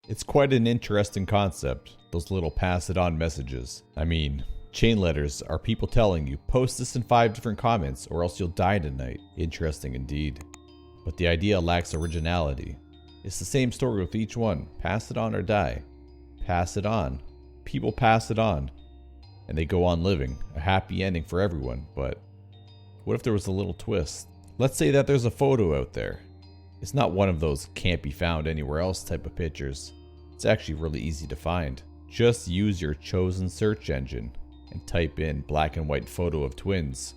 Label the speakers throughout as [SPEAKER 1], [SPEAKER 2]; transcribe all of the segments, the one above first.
[SPEAKER 1] It's quite an interesting concept, those little pass it on messages. I mean, chain letters are people telling you, post this in 5 different comments or else you'll die tonight. Interesting indeed. But the idea lacks originality. It's the same story with each one. Pass it on or die. Pass it on. People pass it on. And they go on living. A happy ending for everyone, but what if there was a little twist? Let's say that there's a photo out there. It's not one of those can't be found anywhere else type of pictures. It's actually really easy to find. Just use your chosen search engine and type in black and white photo of twins.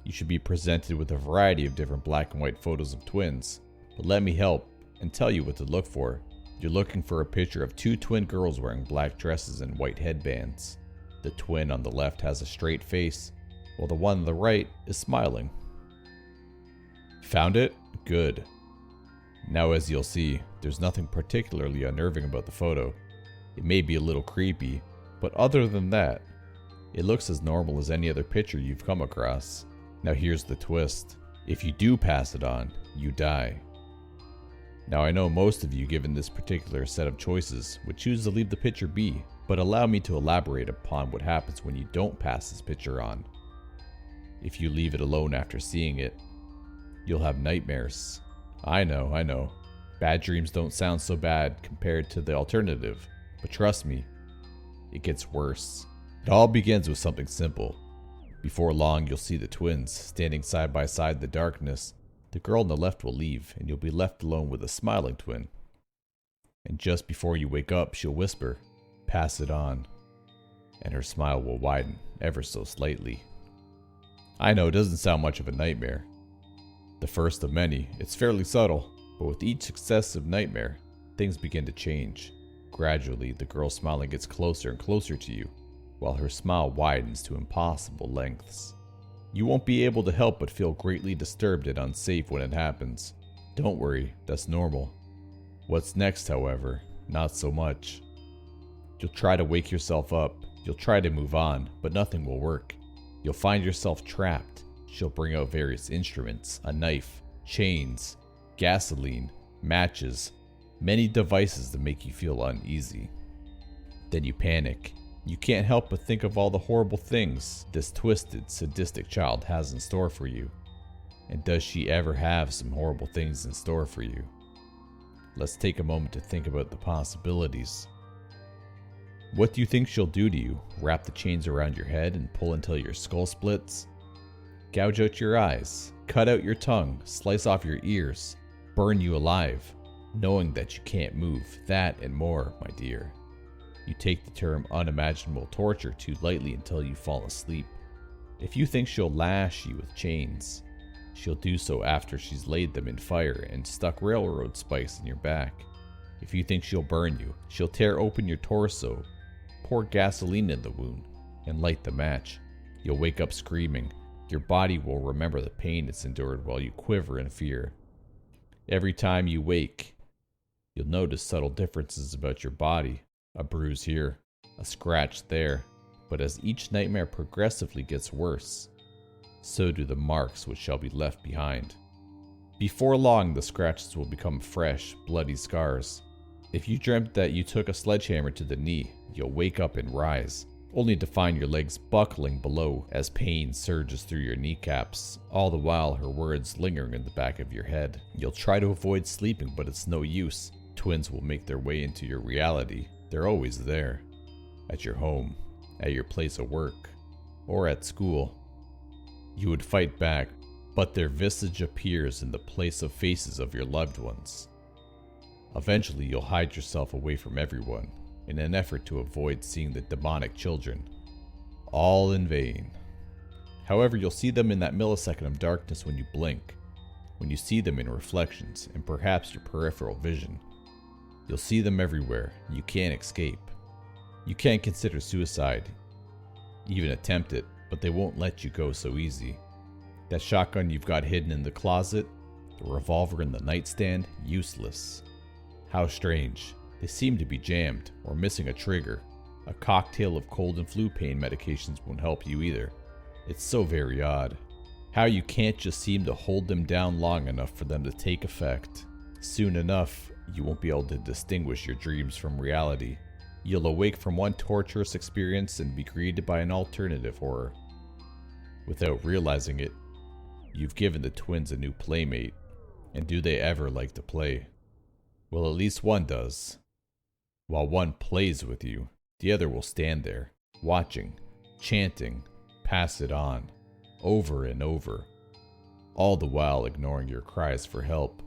[SPEAKER 1] You should be presented with a variety of different black and white photos of twins. But let me help and tell you what to look for. You're looking for a picture of 2 twin girls wearing black dresses and white headbands. The twin on the left has a straight face, while the one on the right is smiling. Found it? Good. Now, as you'll see, there's nothing particularly unnerving about the photo. It may be a little creepy, but other than that, it looks as normal as any other picture you've come across. Now here's the twist. If you do pass it on, you die. Now I know most of you, given this particular set of choices, would choose to leave the picture be, but allow me to elaborate upon what happens when you don't pass this picture on. If you leave it alone after seeing it, you'll have nightmares. I know. Bad dreams don't sound so bad compared to the alternative, but trust me, it gets worse. It all begins with something simple. Before long, you'll see the twins standing side by side in the darkness. The girl on the left will leave, and you'll be left alone with a smiling twin. And just before you wake up, she'll whisper, "Pass it on." And her smile will widen ever so slightly. I know it doesn't sound much of a nightmare. The first of many, it's fairly subtle, but with each successive nightmare, things begin to change. Gradually, the girl smiling gets closer and closer to you, while her smile widens to impossible lengths. You won't be able to help but feel greatly disturbed and unsafe when it happens. Don't worry, that's normal. What's next, however, not so much. You'll try to wake yourself up, you'll try to move on, but nothing will work. You'll find yourself trapped. She'll bring out various instruments, a knife, chains, gasoline, matches, many devices to make you feel uneasy. Then you panic. You can't help but think of all the horrible things this twisted, sadistic child has in store for you. And does she ever have some horrible things in store for you? Let's take a moment to think about the possibilities. What do you think she'll do to you? Wrap the chains around your head and pull until your skull splits? Gouge out your eyes, cut out your tongue, slice off your ears, burn you alive, knowing that you can't move, that and more, my dear. You take the term unimaginable torture too lightly until you fall asleep. If you think she'll lash you with chains, she'll do so after she's laid them in fire and stuck railroad spikes in your back. If you think she'll burn you, she'll tear open your torso, pour gasoline in the wound, and light the match. You'll wake up screaming. Your body will remember the pain it's endured while you quiver in fear. Every time you wake, you'll notice subtle differences about your body. A bruise here, a scratch there. But as each nightmare progressively gets worse, so do the marks which shall be left behind. Before long, the scratches will become fresh, bloody scars. If you dreamt that you took a sledgehammer to the knee, you'll wake up and rise, only to find your legs buckling below as pain surges through your kneecaps, all the while her words lingering in the back of your head. You'll try to avoid sleeping, but it's no use. Twins will make their way into your reality. They're always there. At your home, at your place of work, or at school. You would fight back, but their visage appears in the place of faces of your loved ones. Eventually, you'll hide yourself away from everyone in an effort to avoid seeing the demonic children. All in vain. However, you'll see them in that millisecond of darkness when you blink, when you see them in reflections and perhaps your peripheral vision. You'll see them everywhere. You can't escape. You can't consider suicide, even attempt it, but they won't let you go so easy. That shotgun you've got hidden in the closet, the revolver in the nightstand, useless. How strange. They seem to be jammed or missing a trigger. A cocktail of cold and flu pain medications won't help you either. It's so very odd. How you can't just seem to hold them down long enough for them to take effect. Soon enough, You won't be able to distinguish your dreams from reality. You'll awake from one torturous experience and be greeted by an alternative horror. Without realizing it, you've given the twins a new playmate. And do they ever like to play? Well, at least one does. While one plays with you, the other will stand there, watching, chanting, pass it on, over and over, all the while ignoring your cries for help.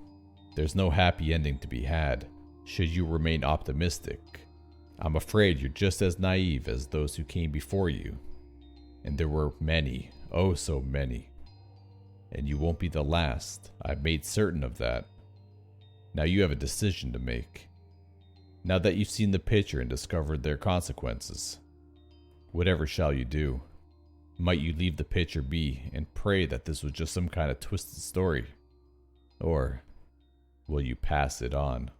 [SPEAKER 1] There's no happy ending to be had, should you remain optimistic. I'm afraid you're just as naive as those who came before you. And there were many, oh so many. And you won't be the last, I've made certain of that. Now you have a decision to make. Now that you've seen the picture and discovered their consequences, whatever shall you do? Might you leave the picture be and pray that this was just some kind of twisted story? Or will you pass it on?